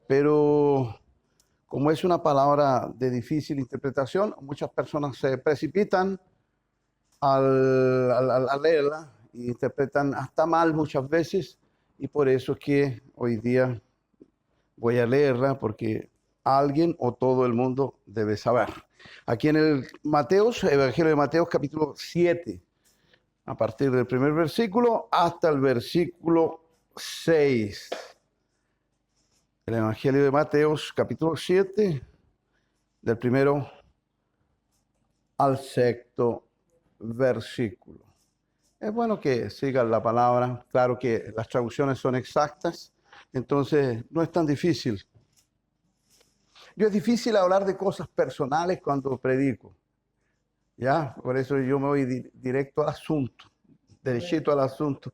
pero como es una palabra de difícil interpretación, muchas personas se precipitan al leerla y interpretan hasta mal muchas veces, y por eso es que hoy día voy a leerla porque alguien o todo el mundo debe saber. Aquí en el Evangelio de Mateo, capítulo 7, a partir del primer versículo hasta el versículo 6. El Evangelio de Mateo, capítulo 7, del primero al sexto versículo. Es bueno que sigan la palabra. Claro que las traducciones son exactas, entonces no es tan difícil. Es difícil hablar de cosas personales cuando predico, ¿ya? Por eso yo me voy directo al asunto, derechito al asunto.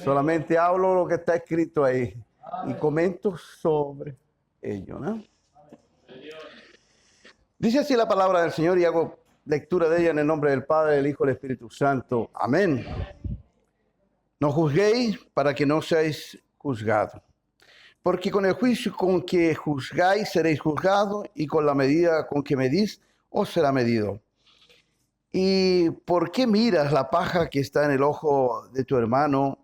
Solamente hablo lo que está escrito ahí y comento sobre ello, ¿no? Dice así la palabra del Señor y hago lectura de ella en el nombre del Padre, del Hijo y del Espíritu Santo. Amén. No juzguéis para que no seáis juzgados. Porque con el juicio con que juzgáis seréis juzgados, y con la medida con que medís os será medido. ¿Y por qué miras la paja que está en el ojo de tu hermano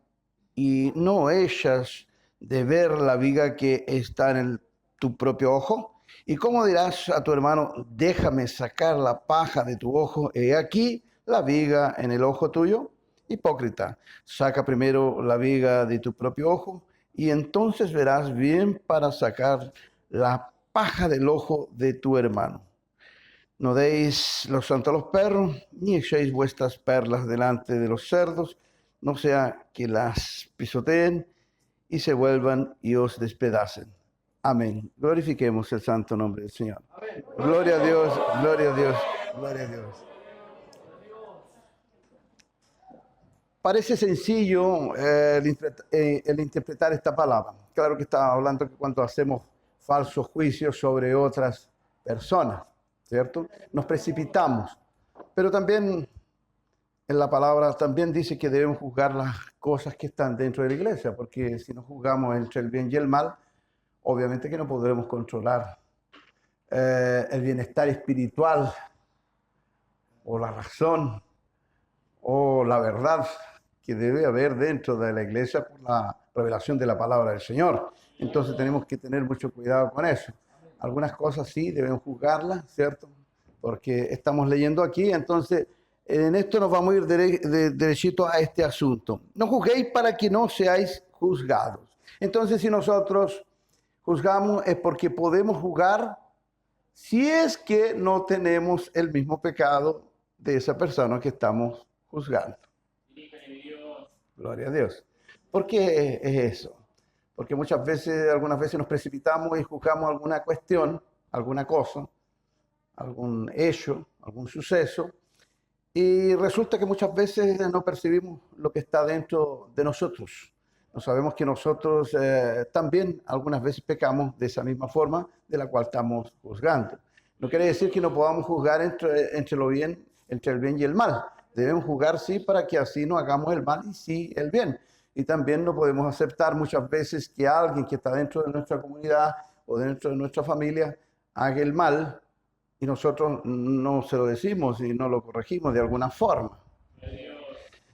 y no echas de ver la viga que está en tu propio ojo? ¿Y cómo dirás a tu hermano, déjame sacar la paja de tu ojo, he aquí la viga en el ojo tuyo? Hipócrita, saca primero la viga de tu propio ojo, y entonces verás bien para sacar la paja del ojo de tu hermano. No deis lo santo a los perros, ni echéis vuestras perlas delante de los cerdos, no sea que las pisoteen y se vuelvan y os despedacen. Amén. Glorifiquemos el santo nombre del Señor. Amén. Gloria a Dios, gloria a Dios, gloria a Dios. Parece sencillo el interpretar esta palabra. Claro que está hablando que cuando hacemos falsos juicios sobre otras personas, ¿cierto? Nos precipitamos. Pero también en la palabra también dice que debemos juzgar las cosas que están dentro de la iglesia, porque si no juzgamos entre el bien y el mal, obviamente que no podremos controlar el bienestar espiritual o la razón o la verdad que debe haber dentro de la iglesia por la revelación de la palabra del Señor. Entonces tenemos que tener mucho cuidado con eso. Algunas cosas sí debemos juzgarlas, ¿cierto? Porque estamos leyendo aquí, entonces en esto nos vamos a ir derechito a este asunto. No juzguéis para que no seáis juzgados. Entonces si nosotros juzgamos es porque podemos juzgar si es que no tenemos el mismo pecado de esa persona que estamos juzgando. Gloria a Dios. ¿Por qué es eso? Porque algunas veces nos precipitamos y juzgamos alguna cuestión, alguna cosa, algún hecho, algún suceso, y resulta que muchas veces no percibimos lo que está dentro de nosotros. No sabemos que nosotros también algunas veces pecamos de esa misma forma de la cual estamos juzgando. No quiere decir que no podamos juzgar entre el bien y el mal. Debemos juzgar sí para que así no hagamos el mal y sí el bien. Y también no podemos aceptar muchas veces que alguien que está dentro de nuestra comunidad o dentro de nuestra familia haga el mal y nosotros no se lo decimos y no lo corregimos de alguna forma.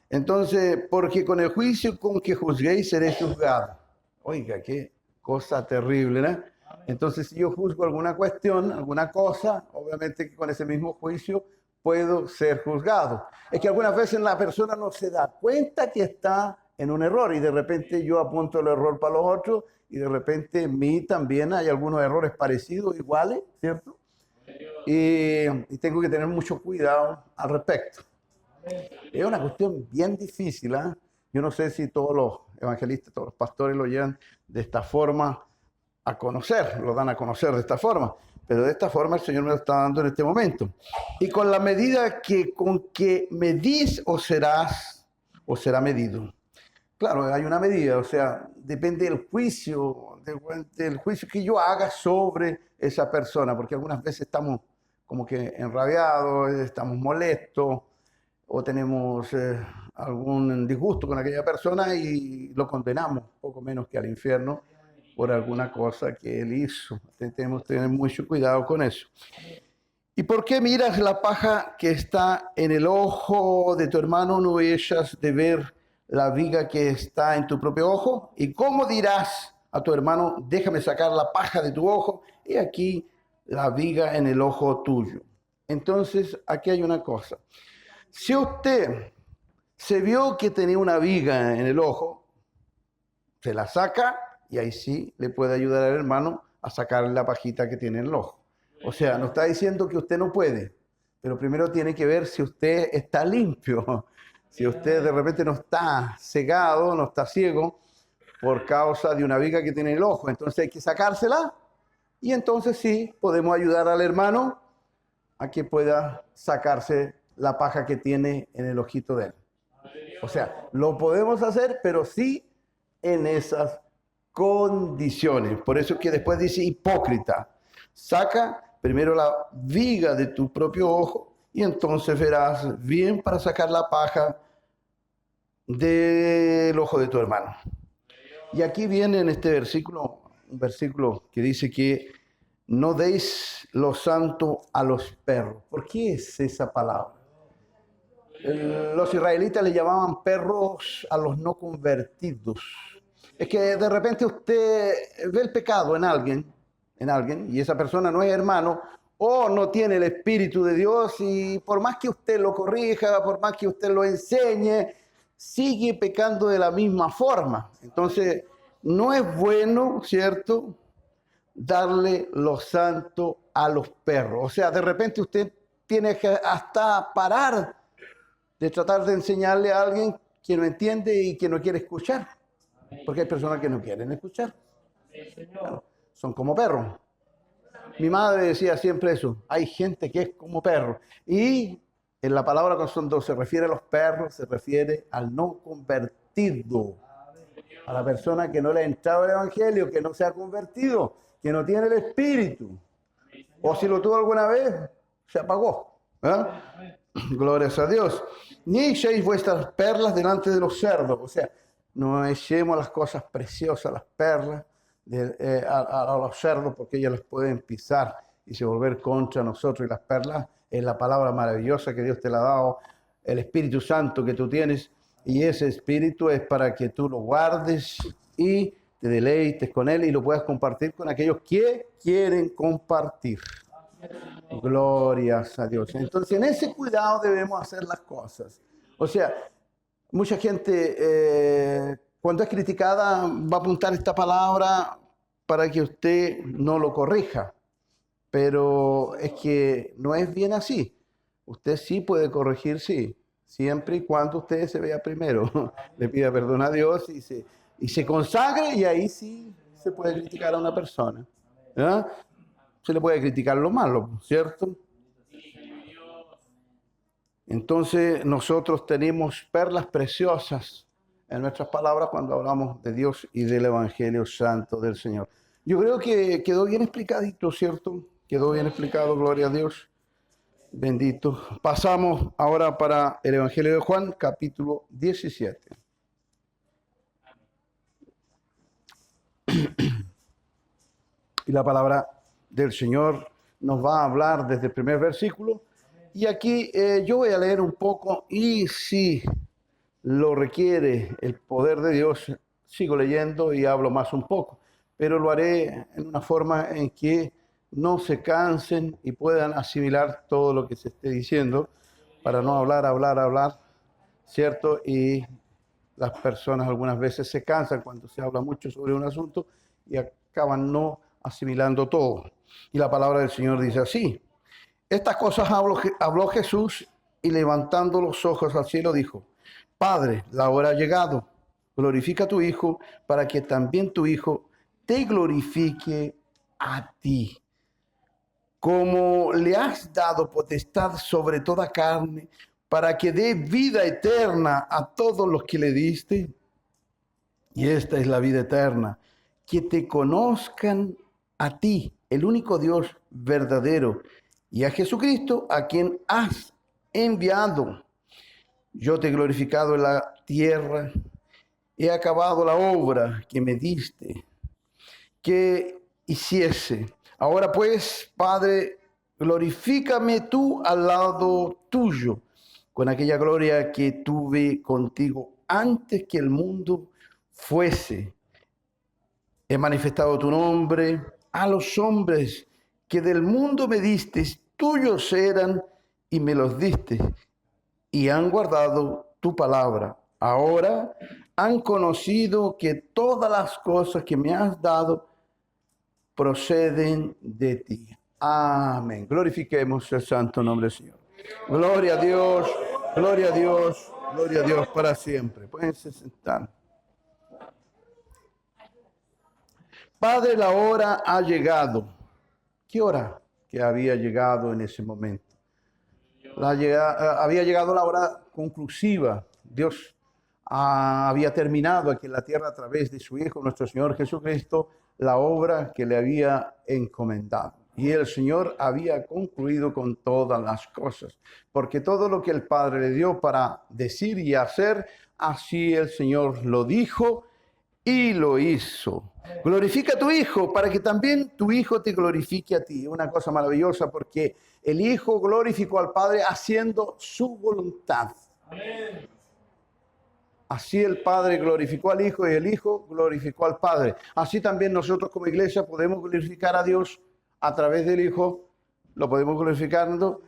Entonces, porque con el juicio con que juzguéis seréis juzgados. Oiga, qué cosa terrible, ¿no? Entonces, si yo juzgo alguna cuestión, alguna cosa, obviamente que con ese mismo juicio puedo ser juzgado. Es que algunas veces la persona no se da cuenta que está en un error y de repente yo apunto el error para los otros y de repente en mí también hay algunos errores parecidos, iguales, ¿cierto? Y tengo que tener mucho cuidado al respecto. Es una cuestión bien difícil, ¿eh? Yo no sé si todos los evangelistas, todos los pastores lo llevan de esta forma a conocer, lo dan a conocer de esta forma, pero de esta forma el Señor me lo está dando en este momento. Y con la medida con que medís o será medido. Claro, hay una medida, o sea, depende del juicio que yo haga sobre esa persona, porque algunas veces estamos como que enrabiados, estamos molestos, o tenemos algún disgusto con aquella persona y lo condenamos poco menos que al infierno por alguna cosa que él hizo. Tenemos que tener mucho cuidado con eso. ¿Y por qué miras la paja que está en el ojo de tu hermano, no echas de ver la viga que está en tu propio ojo? ¿Y cómo dirás a tu hermano, déjame sacar la paja de tu ojo, y aquí la viga en el ojo tuyo? Entonces, aquí hay una cosa. Si usted se vio que tenía una viga en el ojo, se la saca y ahí sí le puede ayudar al hermano a sacar la pajita que tiene en el ojo. O sea, no está diciendo que usted no puede, pero primero tiene que ver si usted está limpio, si usted de repente no está cegado, no está ciego por causa de una viga que tiene en el ojo. Entonces hay que sacársela y entonces sí podemos ayudar al hermano a que pueda sacarse la paja que tiene en el ojito de él. O sea, lo podemos hacer, pero sí en esas condiciones. Por eso es que después dice hipócrita. Saca primero la viga de tu propio ojo y entonces verás bien para sacar la paja del ojo de tu hermano. Y aquí viene en este versículo, un versículo que dice que no deis lo santo a los perros. ¿Por qué es esa palabra? Los israelitas le llamaban perros a los no convertidos. Es que de repente usted ve el pecado en alguien, y esa persona no es hermano, o no tiene el Espíritu de Dios, y por más que usted lo corrija, por más que usted lo enseñe, sigue pecando de la misma forma. Entonces, no es bueno, ¿cierto?, darle lo santo a los perros. O sea, de repente usted tiene que hasta parar de tratar de enseñarle a alguien que no entiende y que no quiere escuchar. Porque hay personas que no quieren escuchar. Claro, son como perros. Mi madre decía siempre eso. Hay gente que es como perro. Y en la palabra cuando se refiere a los perros, se refiere al no convertido. A la persona que no le ha entrado el evangelio, que no se ha convertido, que no tiene el espíritu. O si lo tuvo alguna vez, se apagó. Glorias a Dios. Ni echéis vuestras perlas delante de los cerdos. O sea, no echemos las cosas preciosas, las perlas, a los cerdos, porque ellos las pueden pisar y se volver contra nosotros. Y las perlas es la palabra maravillosa que Dios te la ha dado, el Espíritu Santo que tú tienes. Y ese Espíritu es para que tú lo guardes y te deleites con él y lo puedas compartir con aquellos que quieren compartir. Glorias a Dios. Entonces, en ese cuidado debemos hacer las cosas. O sea, mucha gente cuando es criticada va a apuntar esta palabra para que usted no lo corrija. Pero es que no es bien así. Usted sí puede corregir, sí, siempre y cuando usted se vea primero, le pida perdón a Dios y se consagre, y ahí sí se puede criticar a una persona. ¿Ya? Se le puede criticar lo malo, ¿cierto? Entonces nosotros tenemos perlas preciosas en nuestras palabras cuando hablamos de Dios y del Evangelio Santo del Señor. Yo creo que quedó bien explicadito, ¿cierto? Quedó bien explicado, gloria a Dios. Bendito. Pasamos ahora para el Evangelio de Juan, capítulo 17. Y la palabra del Señor nos va a hablar desde el primer versículo. Y aquí yo voy a leer un poco, y si lo requiere el poder de Dios, sigo leyendo y hablo más un poco. Pero lo haré en una forma en que no se cansen y puedan asimilar todo lo que se esté diciendo, para no hablar, ¿cierto? Y las personas algunas veces se cansan cuando se habla mucho sobre un asunto y acaban no asimilando todo. Y la palabra del Señor dice así: estas cosas habló Jesús, y levantando los ojos al cielo dijo: Padre, la hora ha llegado, glorifica a tu Hijo, para que también tu Hijo te glorifique a ti. Como le has dado potestad sobre toda carne, para que dé vida eterna a todos los que le diste. Y esta es la vida eterna, que te conozcan a ti, el único Dios verdadero, y a Jesucristo, a quien has enviado. Yo te he glorificado en la tierra, he acabado la obra que me diste. que hiciese. Ahora pues, Padre, glorifícame tú al lado tuyo, con aquella gloria que tuve contigo antes que el mundo fuese. He manifestado tu nombre a los hombres que del mundo me diste, tuyos eran y me los diste, y han guardado tu palabra. Ahora han conocido que todas las cosas que me has dado proceden de ti. Amén. Glorifiquemos el santo nombre del Señor. Gloria a Dios, gloria a Dios, gloria a Dios para siempre. Pueden sentar. Padre, la hora ha llegado. ¿Qué hora? Que había llegado en ese momento. Había llegado la hora conclusiva. Dios había terminado aquí en la tierra a través de su Hijo, nuestro Señor Jesucristo, la obra que le había encomendado. Y el Señor había concluido con todas las cosas, porque todo lo que el Padre le dio para decir y hacer, así el Señor lo dijo y lo hizo. Glorifica a tu Hijo para que también tu Hijo te glorifique a ti. Una cosa maravillosa, porque el Hijo glorificó al Padre haciendo su voluntad. Amén. Así el Padre glorificó al Hijo y el Hijo glorificó al Padre. Así también nosotros como iglesia podemos glorificar a Dios a través del Hijo. Lo podemos glorificando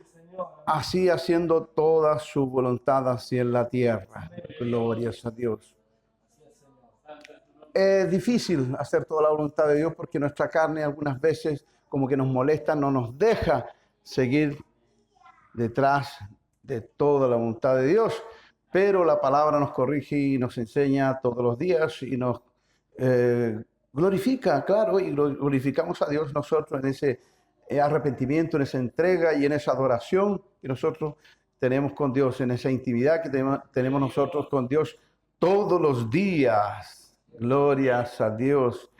así, haciendo toda su voluntad así en la tierra. Glorias a Dios. Es difícil hacer toda la voluntad de Dios porque nuestra carne algunas veces como que nos molesta, no nos deja seguir detrás de toda la voluntad de Dios. Pero la palabra nos corrige y nos enseña todos los días y nos glorifica, claro, y glorificamos a Dios nosotros en ese arrepentimiento, en esa entrega y en esa adoración que nosotros tenemos con Dios, en esa intimidad que tenemos nosotros con Dios todos los días. Glorias a Dios.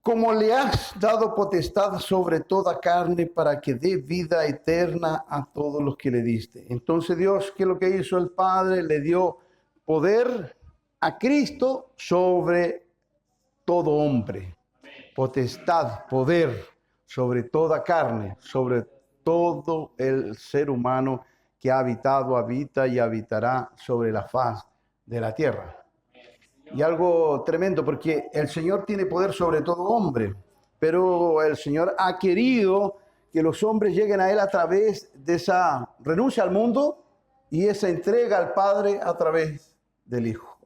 Como le has dado potestad sobre toda carne para que dé vida eterna a todos los que le diste. Entonces Dios, ¿qué es lo que hizo el Padre? Le dio poder a Cristo sobre todo hombre. Potestad, poder sobre toda carne, sobre todo el ser humano que ha habitado, habita y habitará sobre la faz de la tierra. Y algo tremendo, porque el Señor tiene poder sobre todo hombre, pero el Señor ha querido que los hombres lleguen a Él a través de esa renuncia al mundo y esa entrega al Padre a través del Hijo.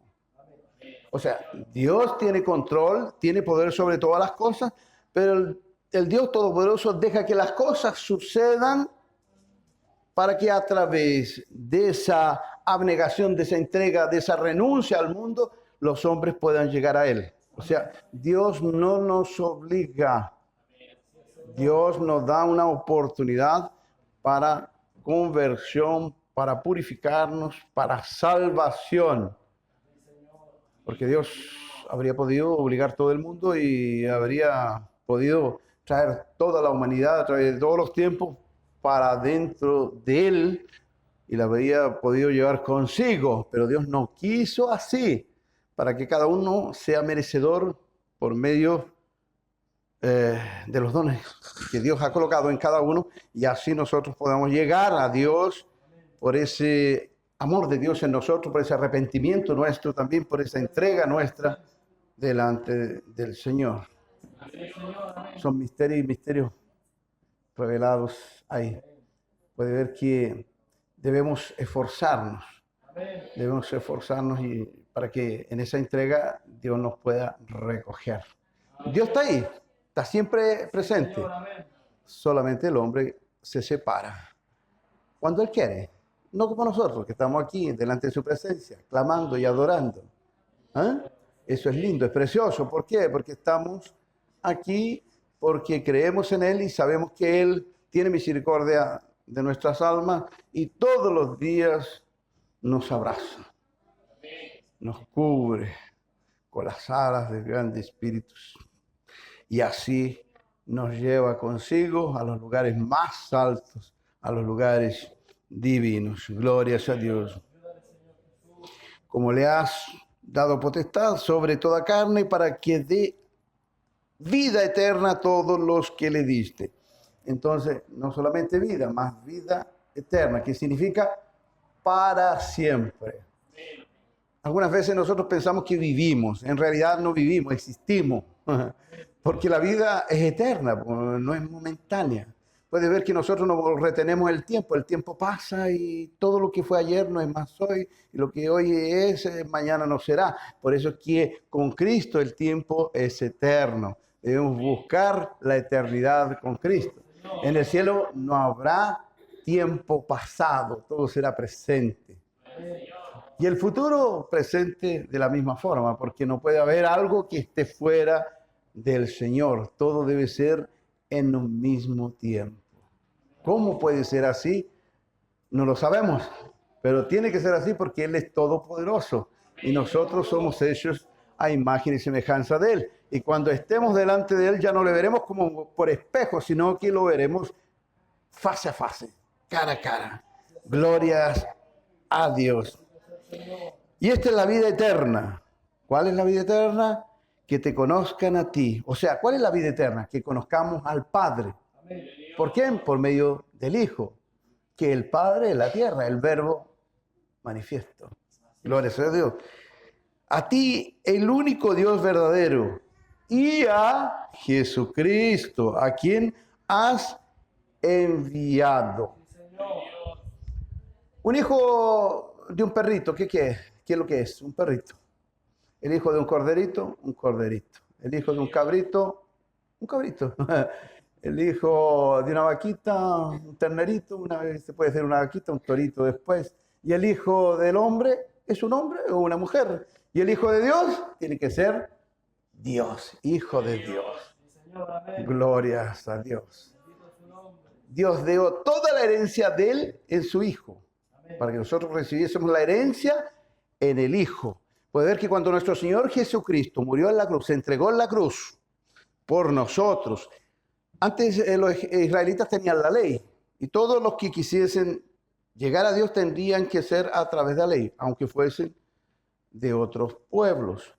O sea, Dios tiene control, tiene poder sobre todas las cosas, pero el Dios Todopoderoso deja que las cosas sucedan para que a través de esa abnegación, de esa entrega, de esa renuncia al mundo, los hombres puedan llegar a Él. O sea, Dios no nos obliga. Dios nos da una oportunidad para conversión, para purificarnos, para salvación. Porque Dios habría podido obligar a todo el mundo y habría podido traer toda la humanidad a través de todos los tiempos para dentro de Él y la habría podido llevar consigo. Pero Dios no quiso así, para que cada uno sea merecedor por medio de los dones que Dios ha colocado en cada uno, y así nosotros podamos llegar a Dios por ese amor de Dios en nosotros, por ese arrepentimiento nuestro, también por esa entrega nuestra delante del Señor. Son misterios y misterios revelados ahí. Puede ver que debemos esforzarnos y para que en esa entrega Dios nos pueda recoger. Dios está ahí, está siempre presente. Solamente el hombre se separa cuando Él quiere, no como nosotros que estamos aquí delante de su presencia, clamando y adorando. Eso es lindo, es precioso. ¿Por qué? Porque estamos aquí, porque creemos en Él y sabemos que Él tiene misericordia de nuestras almas y todos los días nos abraza, nos cubre con las alas del grande Espíritu y así nos lleva consigo a los lugares más altos, a los lugares divinos. Glorias a Dios. Como le has dado potestad sobre toda carne para que dé vida eterna a todos los que le diste. Entonces, no solamente vida, más vida eterna, que significa para siempre. Algunas veces nosotros pensamos que vivimos, en realidad no vivimos, existimos, porque la vida es eterna, no es momentánea. Puede ver que nosotros no retenemos el tiempo pasa y todo lo que fue ayer no es más hoy, y lo que hoy es, mañana no será. Por eso es que con Cristo el tiempo es eterno. Debemos buscar la eternidad con Cristo. En el cielo no habrá tiempo pasado, todo será presente. Y el futuro presente de la misma forma, porque no puede haber algo que esté fuera del Señor. Todo debe ser en un mismo tiempo. ¿Cómo puede ser así? No lo sabemos, pero tiene que ser así porque Él es todopoderoso y nosotros somos hechos a imagen y semejanza de Él. Y cuando estemos delante de Él ya no le veremos como por espejo, sino que lo veremos face a face, cara a cara. Glorias a Dios. Y esta es la vida eterna. ¿Cuál es la vida eterna? Que te conozcan a ti. O sea, ¿cuál es la vida eterna? Que conozcamos al Padre. ¿Por quién? Por medio del Hijo. Que el Padre es la tierra, el Verbo manifiesto. Gloria a Dios. A ti, el único Dios verdadero, y a Jesucristo, a quien has enviado. Un hijo de un perrito, ¿qué es? ¿Qué es lo que es? Un perrito. El hijo de un corderito, un corderito. El hijo de un cabrito, un cabrito. El hijo de una vaquita, un ternerito, una vez se puede ser una vaquita, un torito después. Y el hijo del hombre es un hombre o una mujer. Y el hijo de Dios tiene que ser Dios, hijo de Dios. Glorias a Dios. Dios dio toda la herencia de Él en su Hijo, para que nosotros recibiésemos la herencia en el Hijo. Puede ver que cuando nuestro Señor Jesucristo murió en la cruz, se entregó en la cruz por nosotros. Antes los israelitas tenían la ley y todos los que quisiesen llegar a Dios tendrían que ser a través de la ley, aunque fuesen de otros pueblos.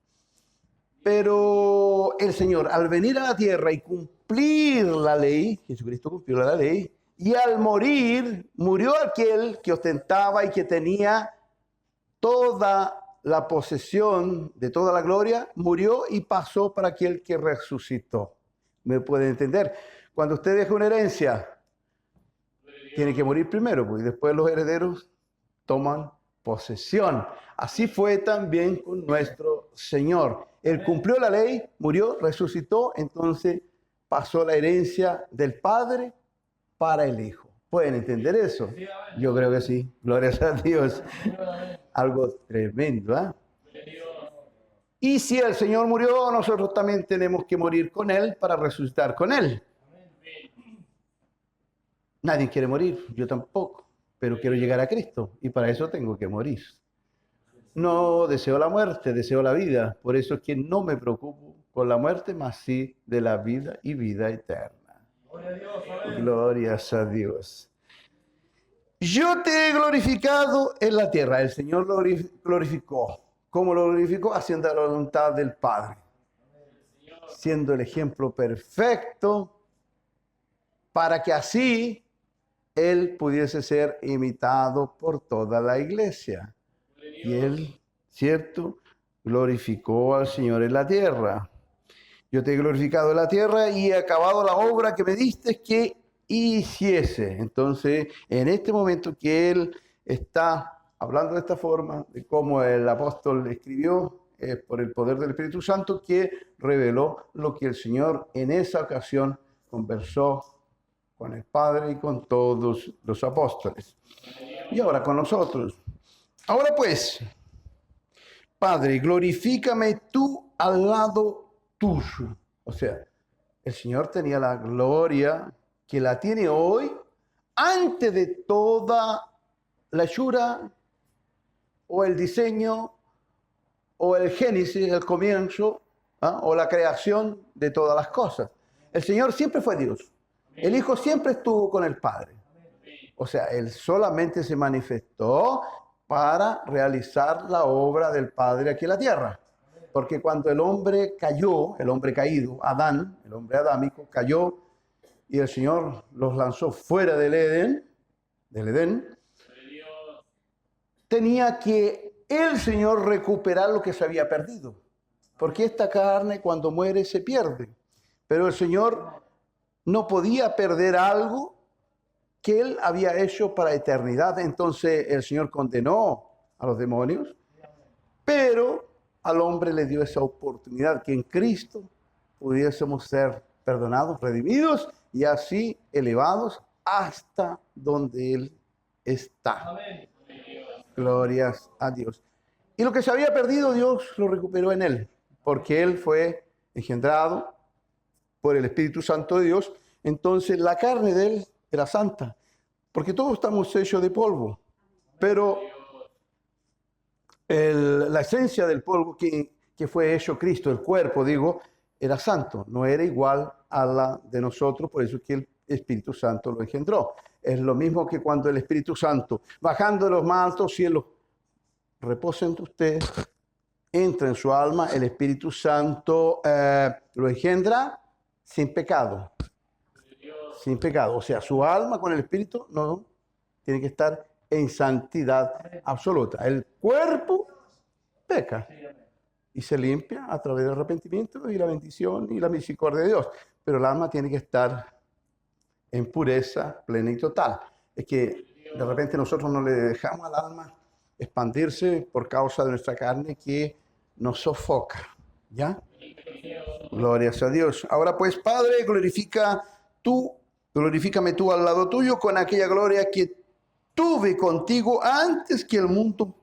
Pero el Señor, al venir a la tierra y cumplir la ley, Jesucristo cumplió la ley, y al morir, murió aquel que ostentaba y que tenía toda la posesión de toda la gloria, murió y pasó para aquel que resucitó. ¿Me puede entender? Cuando usted deja una herencia, tiene que morir primero, pues, y después los herederos toman posesión. Así fue también con nuestro Señor. Él cumplió la ley, murió, resucitó, entonces pasó la herencia del Padre para el Hijo. ¿Pueden entender eso? Yo creo que sí. Glorias a Dios. Algo tremendo, ¿eh? Y si el Señor murió, nosotros también tenemos que morir con Él para resucitar con Él. Nadie quiere morir, yo tampoco, pero quiero llegar a Cristo y para eso tengo que morir. No deseo la muerte, deseo la vida. Por eso es que no me preocupo con la muerte, más sí de la vida y vida eterna. Glorias a Dios. Yo te he glorificado en la tierra. El Señor lo glorificó. ¿Cómo lo glorificó? Haciendo la voluntad del Padre. Siendo el ejemplo perfecto para que así Él pudiese ser imitado por toda la iglesia. Y Él, ¿cierto?, glorificó al Señor en la tierra. Yo te he glorificado en la tierra y he acabado la obra que me diste que hiciese. Entonces, en este momento que Él está hablando de esta forma, de cómo el apóstol escribió, por el poder del Espíritu Santo, que reveló lo que el Señor en esa ocasión conversó con el Padre y con todos los apóstoles. Y ahora con nosotros. Ahora pues, Padre, glorifícame tú al lado tuyo. O sea, el Señor tenía la gloria que la tiene hoy antes de toda la hechura o el diseño o el génesis, el comienzo, o la creación de todas las cosas. El Señor siempre fue Dios. El Hijo siempre estuvo con el Padre. O sea, Él solamente se manifestó para realizar la obra del Padre aquí en la tierra. Porque cuando el hombre cayó, el hombre caído, Adán, el hombre adámico, cayó y el Señor los lanzó fuera del Edén, tenía que el Señor recuperar lo que se había perdido. Porque esta carne cuando muere se pierde. Pero el Señor no podía perder algo que Él había hecho para eternidad. Entonces el Señor condenó a los demonios, pero al hombre le dio esa oportunidad que en Cristo pudiésemos ser perdonados, redimidos y así elevados hasta donde Él está. Amén. Glorias a Dios. Y lo que se había perdido, Dios lo recuperó en Él, porque Él fue engendrado por el Espíritu Santo de Dios. Entonces la carne de Él era santa, porque todos estamos hechos de polvo, pero la esencia del polvo que fue hecho Cristo, el cuerpo, digo, era santo, no era igual a la de nosotros, por eso es que el Espíritu Santo lo engendró. Es lo mismo que cuando el Espíritu Santo, bajando de los más altos cielos, reposa en usted, entra en su alma, el Espíritu Santo lo engendra sin pecado. Sin pecado. O sea, su alma con el Espíritu no tiene que estar en santidad absoluta. El cuerpo peca y se limpia a través del arrepentimiento y la bendición y la misericordia de Dios. Pero el alma tiene que estar en pureza plena y total. Es que de repente nosotros no le dejamos al alma expandirse por causa de nuestra carne que nos sofoca. ¿Ya? Glorias a Dios. Ahora pues, Padre, glorifícame tú al lado tuyo con aquella gloria que tuve contigo antes que el mundo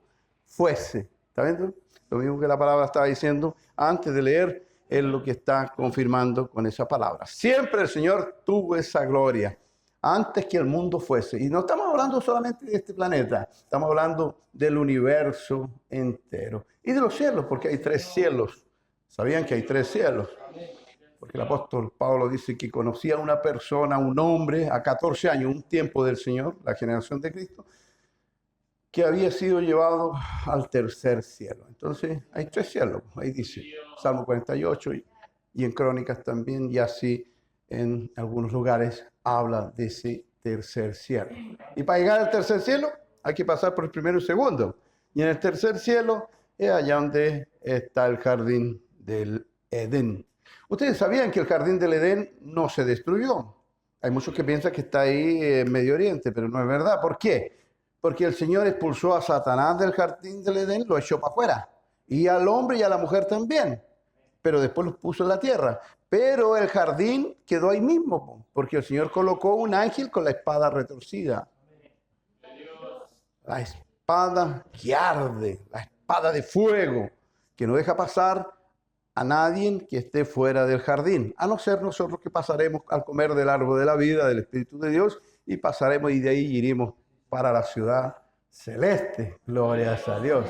fuese. ¿Está viendo? Lo mismo que la palabra estaba diciendo antes de leer, es lo que está confirmando con esa palabra. Siempre el Señor tuvo esa gloria antes que el mundo fuese. Y no estamos hablando solamente de este planeta, estamos hablando del universo entero. Y de los cielos, porque hay 3 cielos. ¿Sabían que hay 3 cielos? Porque el apóstol Pablo dice que conocía a una persona, un hombre, a 14 años, un tiempo del Señor, la generación de Cristo, que había sido llevado al 3er cielo. Entonces, hay 3 cielos, ahí dice, Salmo 48 y en Crónicas también, y así en algunos lugares habla de ese 3er cielo. Y para llegar al 3er cielo, hay que pasar por el primero y segundo. Y en el 3er cielo es allá donde está el jardín del Edén. Ustedes sabían que el jardín del Edén no se destruyó. Hay muchos que piensan que está ahí en Medio Oriente, pero no es verdad. ¿Por qué? Porque el Señor expulsó a Satanás del jardín del Edén, lo echó para afuera. Y al hombre y a la mujer también. Pero después los puso en la tierra. Pero el jardín quedó ahí mismo, porque el Señor colocó un ángel con la espada retorcida. La espada que arde, la espada de fuego, que no deja pasar a nadie que esté fuera del jardín, a no ser nosotros que pasaremos al comer del árbol de la vida, del Espíritu de Dios, y pasaremos y de ahí iremos para la ciudad celeste. Gloria a Dios.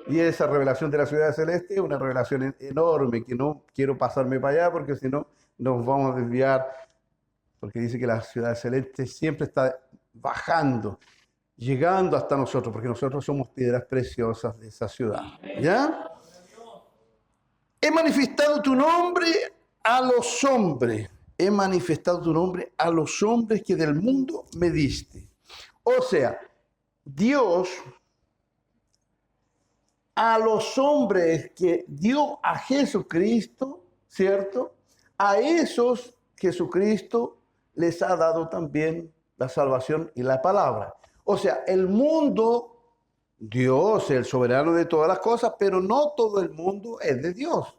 Y esa revelación de la ciudad celeste es una revelación enorme, que no quiero pasarme para allá porque si no nos vamos a desviar, porque dice que la ciudad celeste siempre está bajando, llegando hasta nosotros, porque nosotros somos piedras preciosas de esa ciudad. ¿Ya? He manifestado tu nombre a los hombres. He manifestado tu nombre a los hombres que del mundo me diste. O sea, Dios a los hombres que dio a Jesucristo, ¿cierto? A esos Jesucristo les ha dado también la salvación y la palabra. O sea, el mundo, Dios, el soberano de todas las cosas, pero no todo el mundo es de Dios.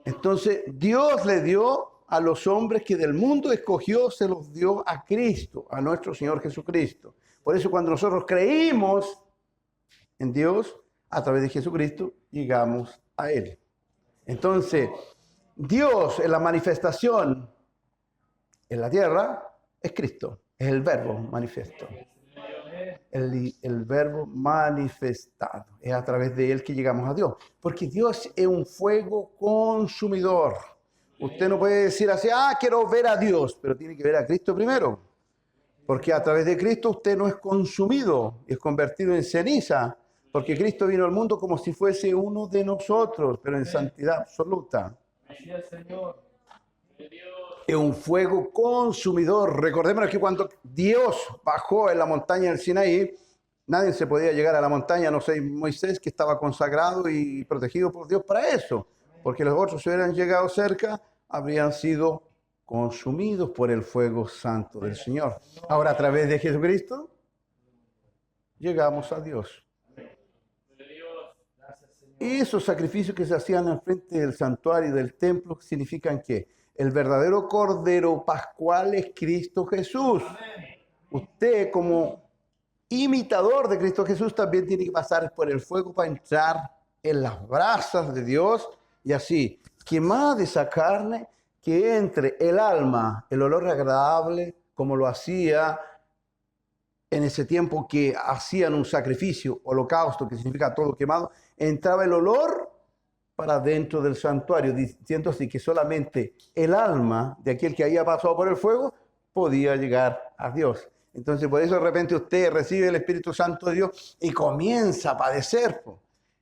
Entonces, Dios le dio a los hombres que del mundo escogió, se los dio a Cristo, a nuestro Señor Jesucristo. Por eso cuando nosotros creímos en Dios, a través de Jesucristo, llegamos a Él. Entonces, Dios en la manifestación en la tierra es Cristo, es el verbo manifiesto. El verbo manifestado. Es a través de Él que llegamos a Dios. Porque Dios es un fuego consumidor. Usted no puede decir así, quiero ver a Dios, pero tiene que ver a Cristo primero. Porque a través de Cristo usted no es consumido, es convertido en ceniza Porque Cristo vino al mundo como si fuese uno de nosotros, pero en santidad absoluta. Así es, Señor. Es un fuego consumidor. Recordemos que cuando Dios bajó en la montaña del Sinaí, nadie se podía llegar a la montaña, no sé, Moisés, que estaba consagrado y protegido por Dios para eso. Porque los otros, si hubieran llegado cerca, habrían sido consumidos por el fuego santo del Señor. Ahora, a través de Jesucristo, llegamos a Dios. Y esos sacrificios que se hacían al frente del santuario y del templo significan que el verdadero Cordero Pascual es Cristo Jesús. Usted, como imitador de Cristo Jesús, también tiene que pasar por el fuego para entrar en las brasas de Dios y así quemar de esa carne, que entre el alma, el olor agradable, como lo hacía en ese tiempo que hacían un sacrificio, holocausto, que significa todo quemado, entraba el olor para dentro del santuario, diciendo así que solamente el alma de aquel que había pasado por el fuego podía llegar a Dios. Entonces, por eso de repente usted recibe el Espíritu Santo de Dios y comienza a padecer.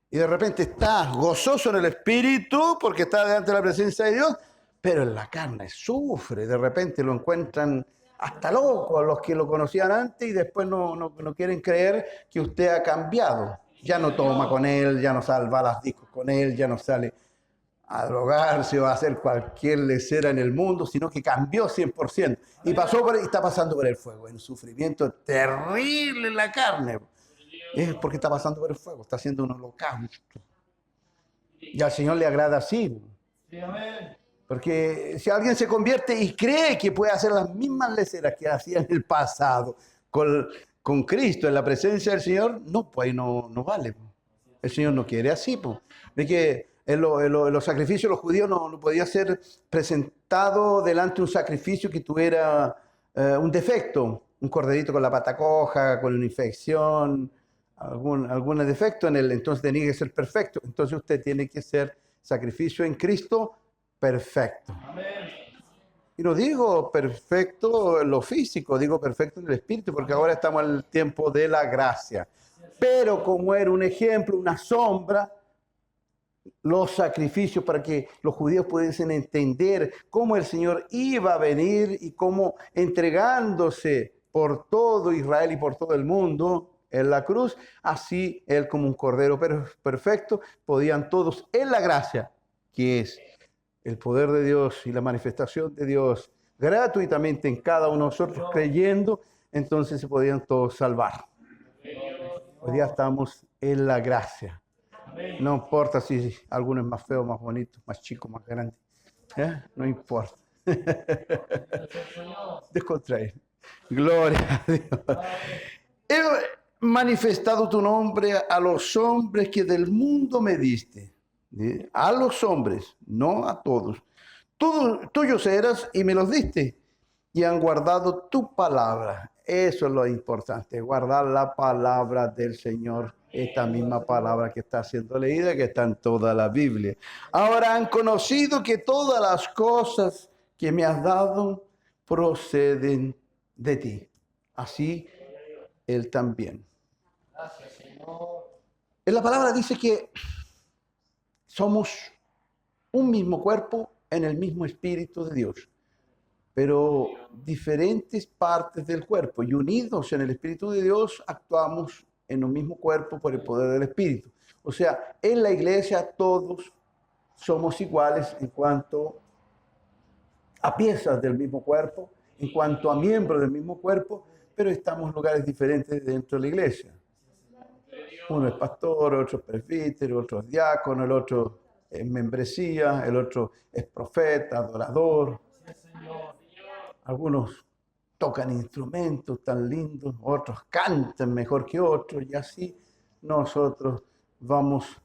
Y de repente está gozoso en el Espíritu porque está delante de la presencia de Dios, pero en la carne sufre. De repente lo encuentran hasta loco a los que lo conocían antes y después no quieren creer que usted ha cambiado. Ya no toma con él, ya no salva las discos con él, ya no sale a drogarse o a hacer cualquier lecera en el mundo, sino que cambió 100%. Y está pasando por el fuego, en sufrimiento terrible en la carne. Es porque está pasando por el fuego, está haciendo un holocausto. Y al Señor le agrada así. Porque si alguien se convierte y cree que puede hacer las mismas leceras que hacía en el pasado con Cristo en la presencia del Señor, no, pues no vale. El Señor no quiere así. De que en los sacrificios los judíos no podía ser presentado delante de un sacrificio que tuviera un defecto, un corderito con la pata coja, con una infección, algún defecto en él, entonces tenía que ser perfecto. Entonces usted tiene que ser sacrificio en Cristo perfecto. Amén. Y no digo perfecto en lo físico, digo perfecto en el espíritu, porque ahora estamos en el tiempo de la gracia. Pero como era un ejemplo, una sombra, los sacrificios para que los judíos pudiesen entender cómo el Señor iba a venir y cómo entregándose por todo Israel y por todo el mundo en la cruz, así Él como un cordero perfecto, podían todos en la gracia, que es el poder de Dios y la manifestación de Dios gratuitamente en cada uno de nosotros creyendo, entonces se podían todos salvar. Hoy día estamos en la gracia. No importa si alguno es más feo, más bonito, más chico, más grande. No importa. Descontraer. Gloria a Dios. He manifestado tu nombre a los hombres que del mundo me diste. A los hombres, no a todos. Tuyos eras y me los diste. Y han guardado tu palabra. Eso es lo importante, guardar la palabra del Señor. Esta misma palabra que está siendo leída, que está en toda la Biblia. Ahora han conocido que todas las cosas que me has dado proceden de ti. Así Él también. Gracias, Señor. En la palabra dice que somos un mismo cuerpo en el mismo Espíritu de Dios, pero diferentes partes del cuerpo, y unidos en el Espíritu de Dios actuamos en un mismo cuerpo por el poder del Espíritu. O sea, en la iglesia todos somos iguales en cuanto a piezas del mismo cuerpo, en cuanto a miembros del mismo cuerpo, pero estamos en lugares diferentes dentro de la iglesia. Uno es pastor, otro es presbítero, otro es diácono, el otro es membresía, el otro es profeta, adorador. Algunos tocan instrumentos tan lindos, otros cantan mejor que otros, y así nosotros vamos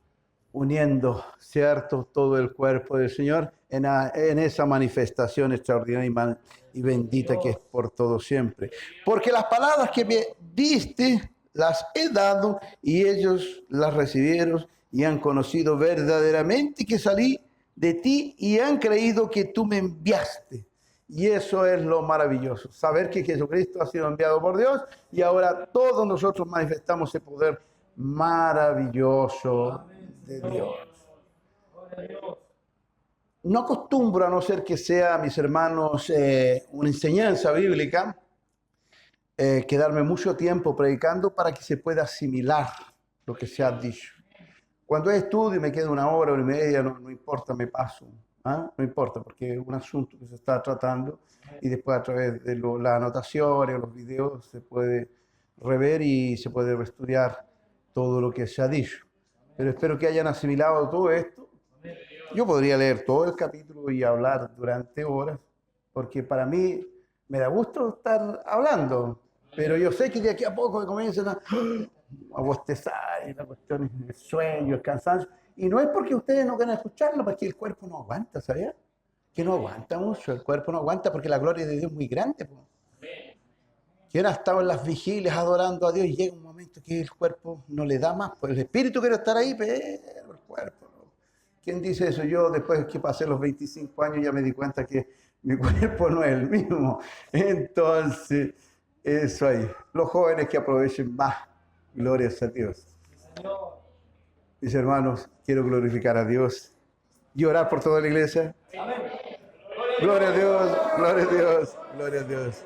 uniendo, ¿cierto?, todo el cuerpo del Señor en esa manifestación extraordinaria y bendita que es por todo siempre. Porque las palabras que me diste las he dado y ellos las recibieron y han conocido verdaderamente que salí de ti y han creído que tú me enviaste. Y eso es lo maravilloso, saber que Jesucristo ha sido enviado por Dios y ahora todos nosotros manifestamos ese poder maravilloso de Dios. Gloria a Dios. No acostumbro, a no ser que sea, mis hermanos, una enseñanza bíblica, quedarme mucho tiempo predicando para que se pueda asimilar lo que se ha dicho. Cuando estudio y me quedo 1 hora y media, no importa, me paso. ¿Ah? No importa, porque es un asunto que se está tratando y después a través de las anotaciones o los videos se puede rever y se puede reestudiar todo lo que se ha dicho. Pero espero que hayan asimilado todo esto. Yo podría leer todo el capítulo y hablar durante horas, porque para mí me da gusto estar hablando, pero yo sé que de aquí a poco comienzan a bostezar y la cuestión es el sueño, el cansancio. Y no es porque ustedes no quieran escucharlo, porque el cuerpo no aguanta, ¿sabía? Que no aguanta mucho, el cuerpo no aguanta porque la gloria de Dios es muy grande. Po. ¿Quién ha estado en las vigilias adorando a Dios y llega un momento que el cuerpo no le da más? Pues el espíritu quiere estar ahí, pero el cuerpo no. ¿Quién dice eso? Yo después que pasé los 25 años ya me di cuenta que mi cuerpo no es el mismo. Entonces, eso ahí. Los jóvenes que aprovechen más. Glorias a Dios. Señor. Mis hermanos, quiero glorificar a Dios y orar por toda la iglesia. Amén. Gloria a Dios, gloria a Dios, gloria a Dios.